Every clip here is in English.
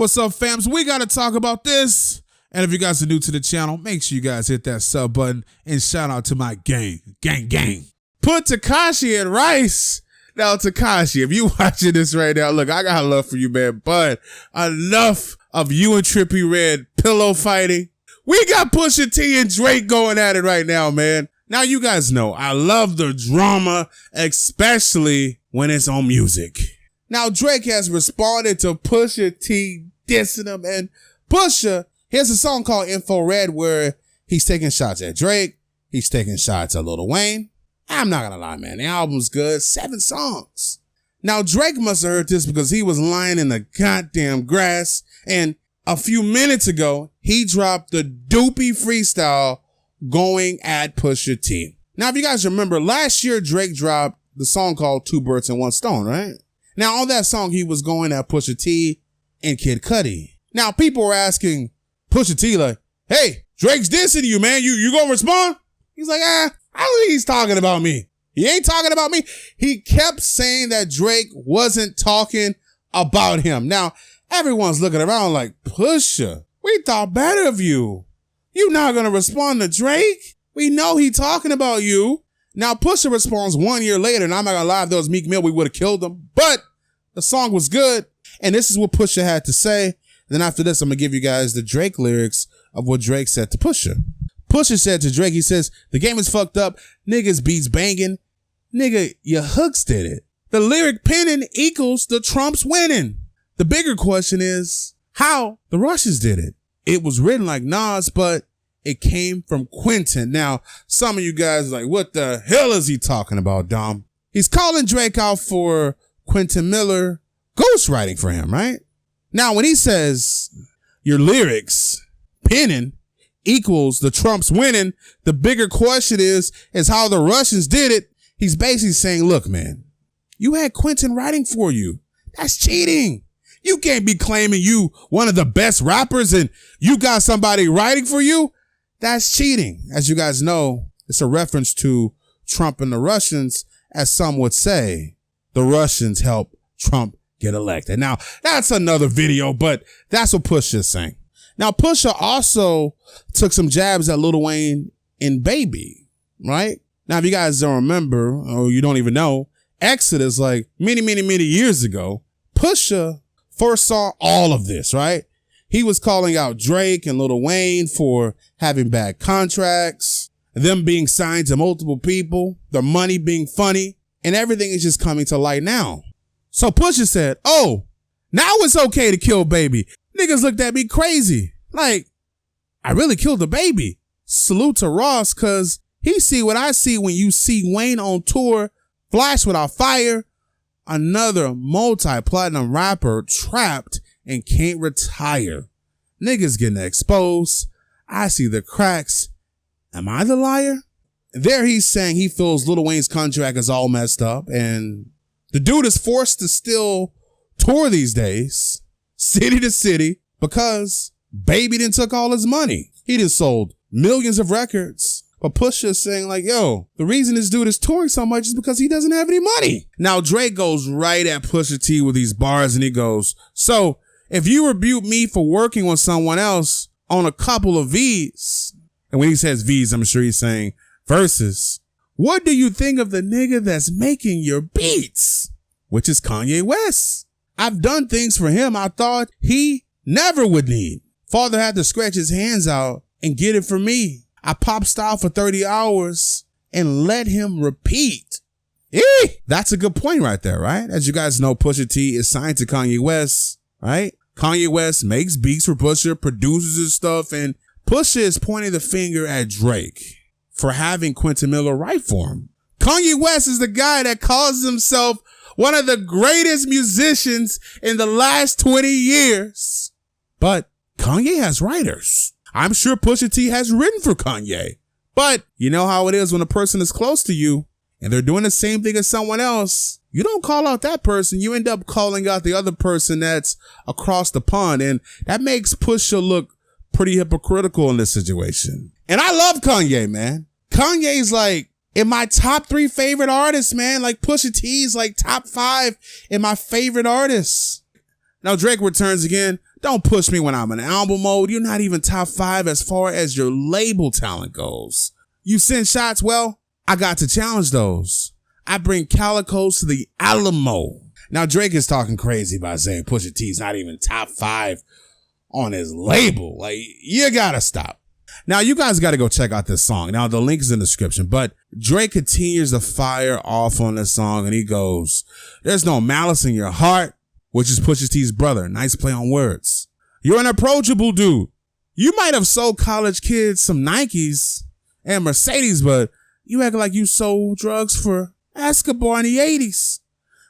What's up, fams? We got to talk about this. And if you guys are new to the channel, make sure you guys hit that sub button and shout out to my gang. Put Tekashi and Rice. Now, Tekashi, if you watching this right now, look, I got love for you, man, but enough of you and Trippie Redd pillow fighting. We got Pusha T and Drake going at it right now, man. Now, you guys know I love the drama, especially when it's on music. Now, Drake has responded to Pusha T dissing him, and Pusha, here's a song called Infrared where he's taking shots at Drake. He's taking shots at Lil Wayne. I'm not gonna lie, man. The album's good. 7 songs. Now, Drake must have heard this because he was lying in the goddamn grass. And a few minutes ago, he dropped the Duppy Freestyle going at Pusha T. Now, if you guys remember, last year, Drake dropped the song called Two Birds and One Stone, right? Now, on that song, he was going at Pusha T and Kid Cudi. Now, people were asking Pusha T like, hey, Drake's dissing you, man. You gonna respond? He's like, I don't think he's talking about me. He ain't talking about me. He kept saying that Drake wasn't talking about him. Now, everyone's looking around like, Pusha, we thought better of you. You not going to respond to Drake? We know he talking about you. Now, Pusha responds 1 year later, and I'm not going to lie, if there was Meek Mill, we would have killed him. But the song was good, and this is what Pusha had to say. And then after this, I'm going to give you guys the Drake lyrics of what Drake said to Pusha. Pusha said to Drake, he says, the game is fucked up. Niggas beats banging. Nigga, your hooks did it. The lyric penning equals the Trumps winning. The bigger question is how the Russians did it. It was written like Nas, but it came from Quentin. Now, some of you guys are like, what the hell is he talking about, Dom? He's calling Drake out for Quentin Miller ghostwriting for him, right? Now, when he says your lyrics penning equals the Trumps winning, the bigger question is how the Russians did it. He's basically saying, look, man, you had Quentin writing for you. That's cheating. You can't be claiming you one of the best rappers and you got somebody writing for you. That's cheating. As you guys know, it's a reference to Trump and the Russians, as some would say. The Russians helped Trump get elected. Now, that's another video, but that's what Pusha is saying. Now, Pusha also took some jabs at Lil Wayne and Baby, right? Now, if you guys don't remember, or you don't even know, Exodus, like many years ago, Pusha first saw all of this, right? He was calling out Drake and Lil Wayne for having bad contracts, them being signed to multiple people, their money being funny, and everything is just coming to light now. So Pusha said, oh, now it's okay to kill Baby. Niggas looked at me crazy. Like, I really killed a baby. Salute to Ross, cause he see what I see when you see Wayne on tour, Flash Without Fire, another multi-platinum rapper trapped and can't retire. Niggas getting exposed. I see the cracks. Am I the liar? There he's saying he feels Lil Wayne's contract is all messed up and the dude is forced to still tour these days, city to city, because Baby done took all his money. He done sold millions of records. But Pusha is saying like, yo, the reason this dude is touring so much is because he doesn't have any money. Now Drake goes right at Pusha T with these bars and he goes, so if you rebuke me for working with someone else on a couple of V's, and when he says V's, I'm sure he's saying verses, what do you think of the nigga that's making your beats? Which is Kanye West. I've done things for him I thought he never would need. Father had to scratch his hands out and get it for me. I pop style for 30 hours and let him repeat. That's a good point right there, right? As you guys know, Pusha T is signed to Kanye West, right? Kanye West makes beats for Pusha, produces his stuff, and Pusha is pointing the finger at Drake for having Quentin Miller write for him. Kanye West is the guy that calls himself one of the greatest musicians in the last 20 years. But Kanye has writers. I'm sure Pusha T has written for Kanye. But you know how it is when a person is close to you and they're doing the same thing as someone else. You don't call out that person. You end up calling out the other person that's across the pond. And that makes Pusha look pretty hypocritical in this situation. And I love Kanye, man. Kanye's like in my top 3 favorite artists, man. Like Pusha T's like top 5 in my favorite artists. Now Drake returns again. Don't push me when I'm in album mode. You're not even top 5 as far as your label talent goes. You send shots, well, I got to challenge those. I bring Calicos to the Alamo. Now Drake is talking crazy by saying Pusha T's not even top 5 on his label. Like, you gotta stop. Now you guys gotta go check out this song. Now the link is in the description, but Drake continues to fire off on this song and he goes, there's no malice in your heart, which is Pusha T's brother. Nice play on words. You're an approachable dude. You might have sold college kids some Nikes and Mercedes, but you act like you sold drugs for Escobar in the 80s.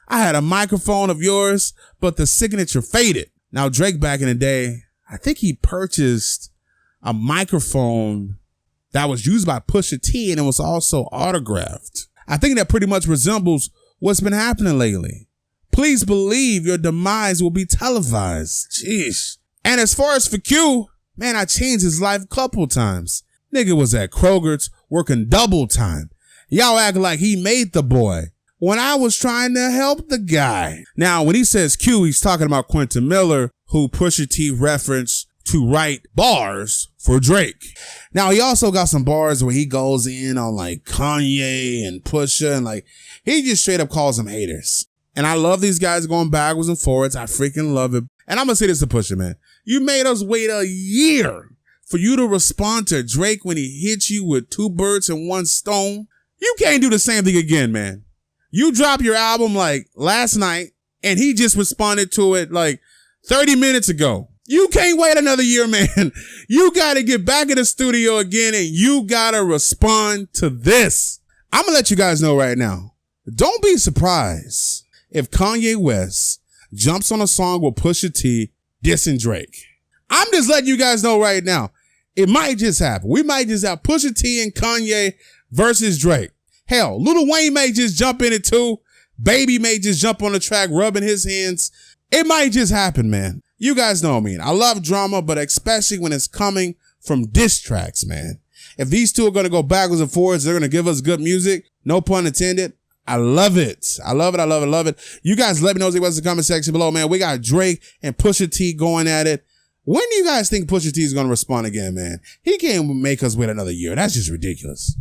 I had a microphone of yours, but the signature faded. Now, Drake back in the day, I think he purchased a microphone that was used by Pusha T and it was also autographed. I think that pretty much resembles what's been happening lately. Please believe your demise will be televised. Jeez. And as far as for Q, man, I changed his life a couple times. Nigga was at Kroger's working double time. Y'all act like he made the boy when I was trying to help the guy. Now, when he says Q, he's talking about Quentin Miller, who Pusha T referenced to write bars for Drake. Now, he also got some bars where he goes in on like Kanye and Pusha and like, he just straight up calls them haters. And I love these guys going backwards and forwards. I freaking love it. And I'm going to say this to Pusha, man. You made us wait a year for you to respond to Drake when he hit you with 2 birds and 1 stone. You can't do the same thing again, man. You dropped your album like last night and he just responded to it like 30 minutes ago. You can't wait another year, man. You got to get back in the studio again and you got to respond to this. I'm going to let you guys know right now. Don't be surprised if Kanye West jumps on a song with Pusha T dissing Drake. I'm just letting you guys know right now. It might just happen. We might just have Pusha T and Kanye versus Drake. Hell, Lil Wayne may just jump in it too. Baby may just jump on the track, rubbing his hands. It might just happen, man. You guys know me. I love drama, but especially when it's coming from diss tracks, man. If these two are going to go backwards and forwards, they're going to give us good music. No pun intended. I love it. I love it. I love it. I love it. You guys let me know what's in the comment section below, man. We got Drake and Pusha T going at it. When do you guys think Pusha T is going to respond again, man? He can't make us wait another year. That's just ridiculous.